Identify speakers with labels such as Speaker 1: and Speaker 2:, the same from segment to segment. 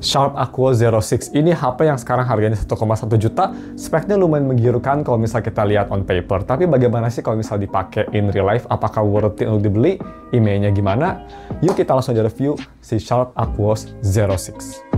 Speaker 1: Sharp Aquos Zero 6. Ini HP yang sekarang harganya 1,1 juta. Speknya lumayan menggiurkan kalau misal kita lihat on paper. Tapi bagaimana sih kalau misal dipakai in real life? Apakah worth it untuk dibeli? Emailnya gimana? Yuk kita langsung aja review si Sharp Aquos Zero 6.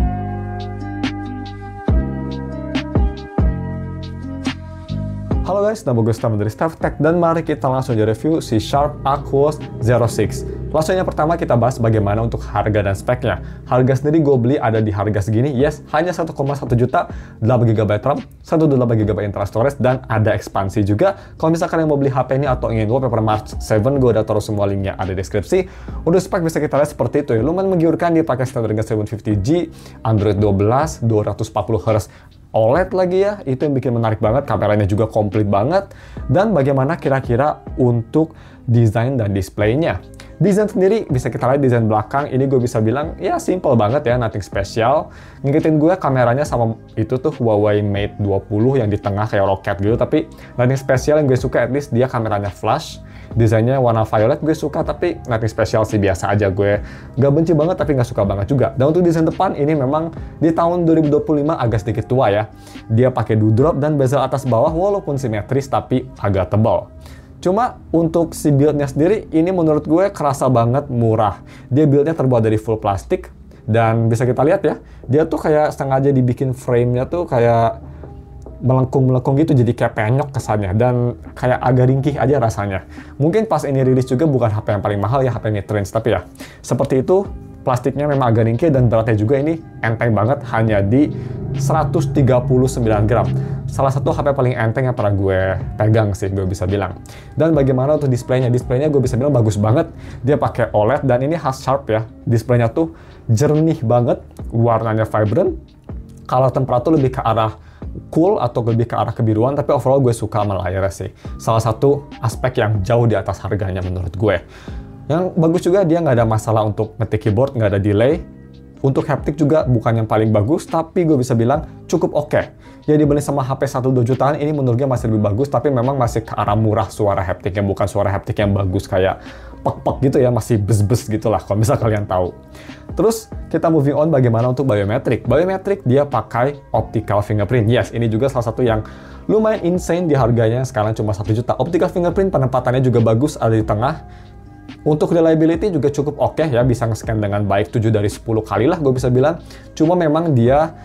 Speaker 1: Halo guys, nama gue Stam dari StaffTech dan mari kita langsung aja review si Sharp Aquos Zero 6. Langsung yang pertama kita bahas bagaimana untuk harga dan speknya. Harga sendiri gue beli ada di harga segini, yes, hanya 1,1 juta, 8GB RAM, 128GB internal storage, dan ada ekspansi juga. Kalau misalkan yang mau beli HP ini atau ingin wallpaper March 7, gue udah taruh semua linknya ada di deskripsi. Untuk spek bisa kita lihat seperti itu ya, lumayan menggiurkan, dia pakai Snapdragon 750G, Android 12, 240Hz. OLED lagi ya, itu yang bikin menarik banget, kameranya juga komplit banget. Dan bagaimana kira-kira untuk desain dan displaynya. Desain sendiri bisa kita lihat desain belakang, ini gue bisa bilang ya simple banget ya, nothing special. Ngingetin gue kameranya sama itu tuh Huawei Mate 20 yang di tengah kayak roket gitu, tapi nothing special. Yang gue suka at least dia kameranya flash. Desainnya warna violet gue suka, tapi nothing special sih, biasa aja. Gue gak benci banget tapi gak suka banget juga. Dan untuk desain depan ini memang di tahun 2025 agak sedikit tua ya. Dia pakai dewdrop dan bezel atas bawah walaupun simetris tapi agak tebal. Cuma untuk si build-nya sendiri ini menurut gue kerasa banget murah. Dia build-nya terbuat dari full plastik dan bisa kita lihat ya, dia tuh kayak sengaja dibikin frame-nya tuh kayak melengkung-melengkung gitu, jadi kayak penyok kesannya dan kayak agak ringkih aja rasanya. Mungkin pas ini rilis juga bukan HP yang paling mahal ya, HP mid-range, tapi ya seperti itu, plastiknya memang agak ringkih dan beratnya juga ini enteng banget, hanya di 139 gram. Salah satu HP paling enteng yang pernah gue pegang sih, gue bisa bilang. Dan bagaimana untuk displaynya? Displaynya gue bisa bilang bagus banget. Dia pakai OLED dan ini khas Sharp ya. Displaynya tuh jernih banget, warnanya vibrant. Kalau temperatur lebih ke arah cool atau lebih ke arah kebiruan, tapi overall gue suka sama layarnya sih. Salah satu aspek yang jauh di atas harganya menurut gue. Yang bagus juga dia nggak ada masalah untuk ngetik keyboard, nggak ada delay. Untuk haptic juga bukan yang paling bagus, tapi gue bisa bilang cukup oke. Ya dibanding sama HP 1-2 jutaan, ini menurut gue masih lebih bagus, tapi memang masih ke arah murah suara hapticnya, bukan suara haptic yang bagus kayak pek-pek gitu ya, masih bes-bes gitu lah kalau misal kalian tahu. Terus kita moving on bagaimana untuk biometrik. Biometrik dia pakai optical fingerprint. Yes, ini juga salah satu yang lumayan insane di harganya, sekarang cuma 1 juta. Optical fingerprint penempatannya juga bagus, ada di tengah. Untuk reliability juga cukup oke ya, bisa nge-scan dengan baik 7 dari 10 kali lah gue bisa bilang. Cuma memang dia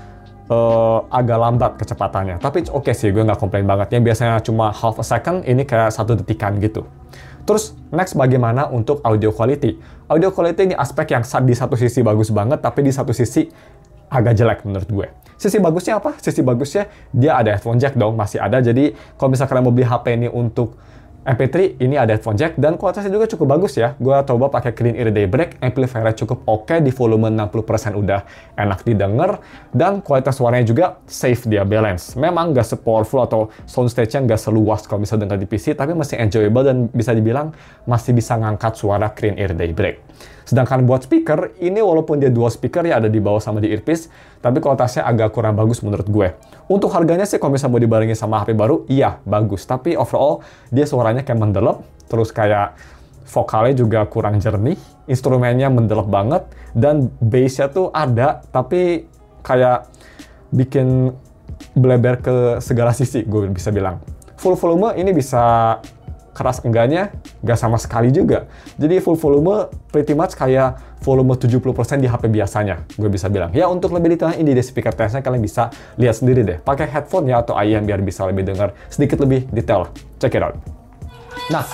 Speaker 1: agak lambat kecepatannya. Tapi oke sih, gue nggak komplain banget. Yang biasanya cuma half a second, ini kayak 1 detikan gitu. Terus next bagaimana untuk audio quality. Audio quality ini aspek yang di satu sisi bagus banget, tapi di satu sisi agak jelek menurut gue. Sisi bagusnya apa? Sisi bagusnya dia ada headphone jack dong, masih ada. Jadi kalau misalkan kalian mau beli HP ini untuk MP3, ini ada headphone jack dan kualitasnya juga cukup bagus ya. Gue coba pakai Clean Ear Daybreak, amplifiernya cukup oke, di volume 60% udah enak didengar, dan kualitas suaranya juga safe, dia balance. Memang gak se-powerful atau soundstage-nya gak seluas kalau misalnya dengar di PC, tapi masih enjoyable dan bisa dibilang masih bisa ngangkat suara Clean Ear Daybreak. Sedangkan buat speaker, ini walaupun dia dual speaker ya ada di bawah sama di earpiece, tapi kualitasnya agak kurang bagus menurut gue. Untuk harganya sih kalau misalnya mau dibarengin sama HP baru, iya bagus. Tapi overall, dia suaranya kayak mendelep, terus kayak vokalnya juga kurang jernih, instrumennya mendelep banget, dan bass-nya tuh ada, tapi kayak bikin bleber ke segala sisi, gue bisa bilang. Full volume ini bisa keras enggaknya, nggak sama sekali juga. Jadi full volume pretty much kayak volume 70% di HP biasanya, gue bisa bilang. Ya untuk lebih detailnya ini di speaker testnya kalian bisa lihat sendiri deh. Pakai headphone ya atau IM biar bisa lebih dengar sedikit lebih detail. Check it out. Nah,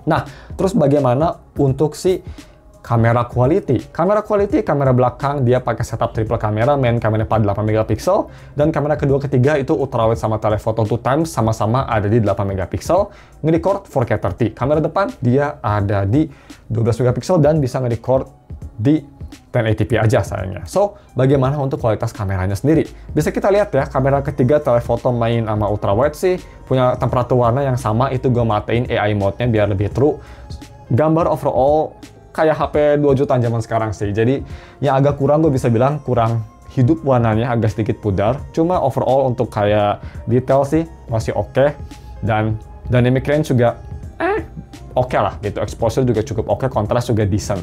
Speaker 1: nah, terus bagaimana untuk si kamera quality? Kamera quality, kamera belakang dia pakai setup triple kamera, main kamera 48 megapiksel, dan kamera kedua ketiga itu ultrawide sama telephoto 2x sama-sama ada di 8 megapiksel, nge-record 4K 30. Kamera depan dia ada di 12 megapiksel dan bisa nge-record di 1080p aja sayangnya. So, bagaimana untuk kualitas kameranya sendiri? Bisa kita lihat ya, kamera ketiga telephoto main sama ultrawide sih punya temperatur warna yang sama, itu gue matiin AI mode-nya biar lebih true. Gambar overall kayak HP 2 jutaan zaman sekarang sih. Jadi yang agak kurang, gue bisa bilang kurang hidup warnanya, agak sedikit pudar. Cuma overall untuk kayak detail sih masih oke. Dan dynamic range juga oke lah gitu. Exposure juga cukup oke, kontras juga decent.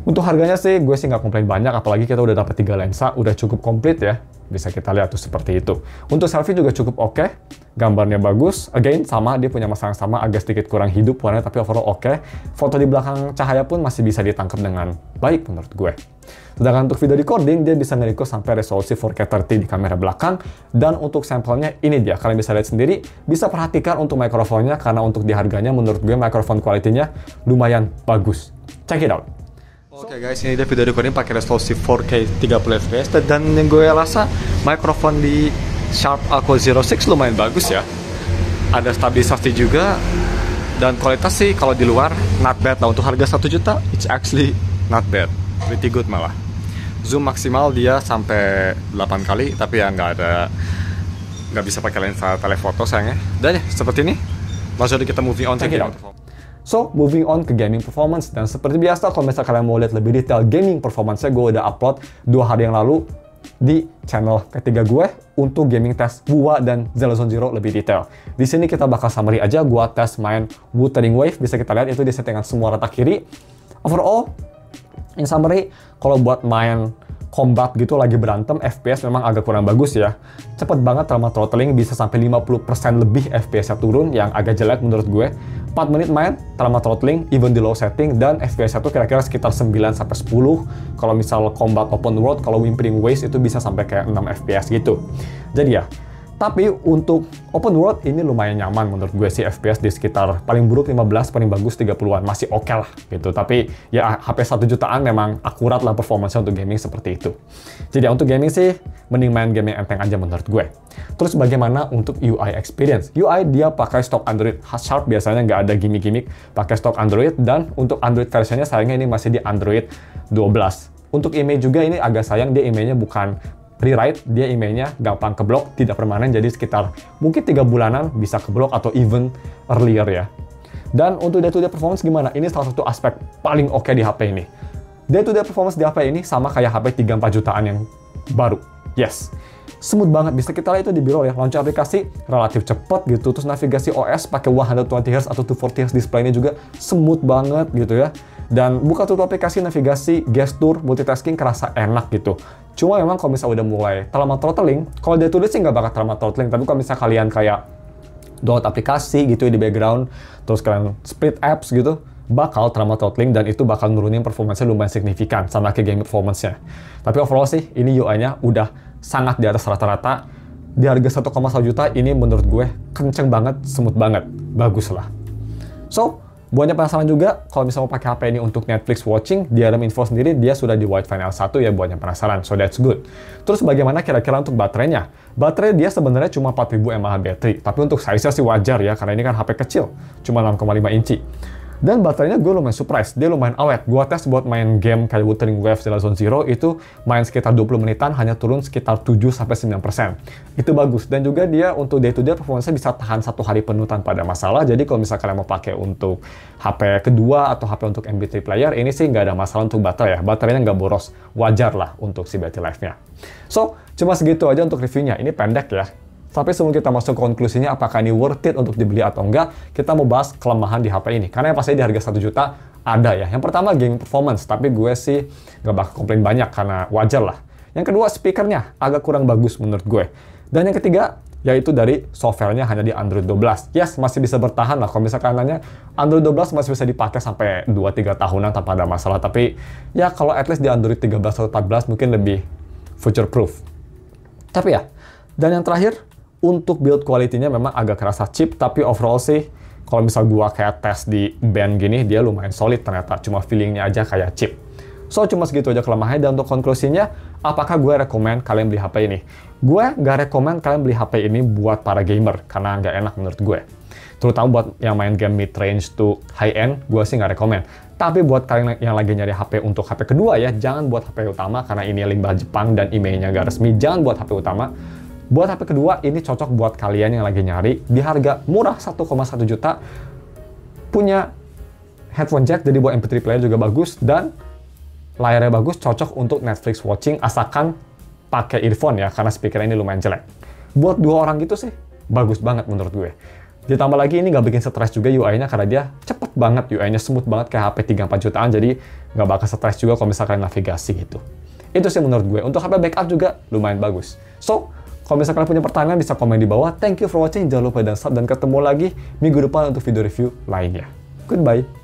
Speaker 1: Untuk harganya sih, gue sih nggak komplain banyak, apalagi kita udah dapat 3 lensa, udah cukup komplit ya. Bisa kita lihat tuh seperti itu. Untuk selfie juga cukup oke, gambarnya bagus. Again, sama, dia punya masalah yang sama, agak sedikit kurang hidup warnanya, tapi overall oke. Foto di belakang cahaya pun masih bisa ditangkap dengan baik menurut gue. Sedangkan untuk video recording, dia bisa nge-record sampai resolusi 4K 30 di kamera belakang. Dan untuk sampelnya, ini dia. Kalian bisa lihat sendiri, bisa perhatikan untuk mikrofonnya, karena untuk di harganya, menurut gue mikrofon kualitinya lumayan bagus. Check it out. Oke guys, ini dia video recording pakai resolusi 4K 30 fps, dan yang gue rasa mikrofon di Sharp Aquos Zero 6 lumayan bagus ya. Ada stabilisasi juga, dan kualitas sih kalau di luar not bad lah. Untuk harga 1 juta, it's actually not bad, pretty good malah. Zoom maksimal dia sampai 8 kali, tapi ya nggak bisa pakai lensa telefoto sayangnya. Dan ya seperti ini, langsung kita moving on. Check it out. So, moving on ke gaming performance, dan seperti biasa kalau misalnya kalian mau lihat lebih detail gaming performance-nya, gue udah upload 2 hari yang lalu di channel ketiga gue untuk gaming test Bua dan Zelazone Zero lebih detail. Di sini kita bakal summary aja, gue tes main Wuthering Wave, bisa kita lihat itu di settingan semua rata kiri. Overall, in summary, kalau buat main combat gitu lagi berantem, FPS memang agak kurang bagus ya. Cepet banget trauma throttling, bisa sampai 50% lebih FPS-nya turun, yang agak jelek menurut gue. 4 menit main, trauma throttling, even di low setting, dan FPS-nya tuh kira-kira sekitar 9-10. Kalau misal combat open world, kalau Whimpering Waves itu bisa sampai kayak 6 FPS gitu. Jadi ya, tapi untuk open world ini lumayan nyaman menurut gue sih, FPS di sekitar paling buruk 15, paling bagus 30-an, masih oke lah gitu. Tapi ya HP 1 jutaan memang akurat lah performance-nya untuk gaming seperti itu. Jadi ya, untuk gaming sih mending main game yang enteng aja menurut gue. Terus bagaimana untuk UI experience? UI dia pakai stok Android. Sharp biasanya nggak ada gimmick-gimmick, pakai stok Android, dan untuk Android versionnya sayangnya ini masih di Android 12. Untuk email juga ini agak sayang, dia emailnya bukan rewrite, dia emailnya gampang keblok, tidak permanen, jadi sekitar mungkin 3 bulanan bisa keblok atau even earlier ya. Dan untuk day-to-day performance gimana? Ini salah satu aspek paling oke di HP ini. Day-to-day performance di HP ini sama kayak HP 3-4 jutaan yang baru. Yes, smooth banget, bisa kita lihat itu di biro ya. Launcher aplikasi relatif cepat gitu, terus navigasi OS pakai 120Hz atau 240Hz displaynya juga smooth banget gitu ya. Dan buka tutup aplikasi, navigasi, gestur, multitasking kerasa enak gitu. Cuma memang kalau misalnya udah mulai trauma throttling, kalau day to day sih nggak bakal trauma throttling, tapi kalau misalnya kalian kayak download aplikasi gitu di background, terus kalian split apps gitu, bakal trauma throttling, dan itu bakal nurunin performance-nya lumayan signifikan sama kayak game performance-nya. Tapi overall sih, ini UI-nya udah sangat di atas rata-rata. Di harga 1,1 juta, ini menurut gue kenceng banget, smooth banget, bagus lah. So, buatnya penasaran juga, kalau misalnya mau pakai HP ini untuk Netflix watching, di dalam info sendiri dia sudah di White Final 1 ya, buatnya penasaran, so that's good. Terus bagaimana kira-kira untuk baterainya? Baterai dia sebenarnya cuma 4000 mAh baterai, tapi untuk size-nya sih wajar ya, karena ini kan HP kecil, cuma 6,5 inci. Dan baterainya gue lumayan surprise, dia lumayan awet. Gue tes buat main game kayak Wuthering Waves, Zelazone Zero, itu main sekitar 20 menitan, hanya turun sekitar 7-9%. Itu bagus, dan juga dia untuk day-to-day performance-nya bisa tahan 1 hari penuh tanpa ada masalah. Jadi kalau misalnya kalian mau pakai untuk HP kedua atau HP untuk MP3 player, ini sih nggak ada masalah untuk baterai ya. Baterainya nggak boros, wajar lah untuk si battery life-nya. So, cuma segitu aja untuk reviewnya. Ini pendek ya. Tapi sebelum kita masuk ke konklusinya apakah ini worth it untuk dibeli atau enggak, kita mau bahas kelemahan di HP ini. Karena yang pasti di harga 1 juta ada ya. Yang pertama gaming performance, tapi gue sih nggak bakal komplain banyak karena wajar lah. Yang kedua speakernya agak kurang bagus menurut gue. Dan yang ketiga yaitu dari softwarenya hanya di Android 12. Yes, masih bisa bertahan lah. Kalau misalkan nanya, Android 12 masih bisa dipakai sampai 2-3 tahunan tanpa ada masalah. Tapi ya kalau at least di Android 13 atau 14 mungkin lebih future proof. Tapi ya, dan yang terakhir, untuk build quality-nya memang agak kerasa cheap, tapi overall sih, kalau misal gua kayak tes di band gini, dia lumayan solid ternyata, cuma feeling-nya aja kayak cheap. So, cuma segitu aja kelemahannya, dan untuk konklusinya, apakah gue rekomen kalian beli HP ini? Gue nggak rekomen kalian beli HP ini buat para gamer, karena nggak enak menurut gue. Terutama buat yang main game mid-range to high-end, gue sih nggak rekomen. Tapi buat kalian yang lagi nyari HP untuk HP kedua ya, jangan buat HP utama, karena ini limbah Jepang dan emailnya nggak resmi, jangan buat HP utama. Buat HP kedua, ini cocok buat kalian yang lagi nyari di harga murah 1,1 juta, punya headphone jack, jadi buat MP3 player juga bagus, dan layarnya bagus, cocok untuk Netflix watching asalkan pakai earphone ya, karena speaker ini lumayan jelek. Buat 2 orang gitu sih, bagus banget menurut gue. Ditambah lagi ini nggak bikin stres juga UI-nya, karena dia cepet banget, UI-nya smooth banget kayak HP 3-4 jutaan, jadi nggak bakal stres juga kalau misalkan navigasi gitu. Itu sih menurut gue. Untuk HP backup juga lumayan bagus. So, kalau misalkan punya pertanyaan bisa komen di bawah. Thank you for watching, jangan lupa dan subscribe, dan ketemu lagi minggu depan untuk video review lainnya. Goodbye!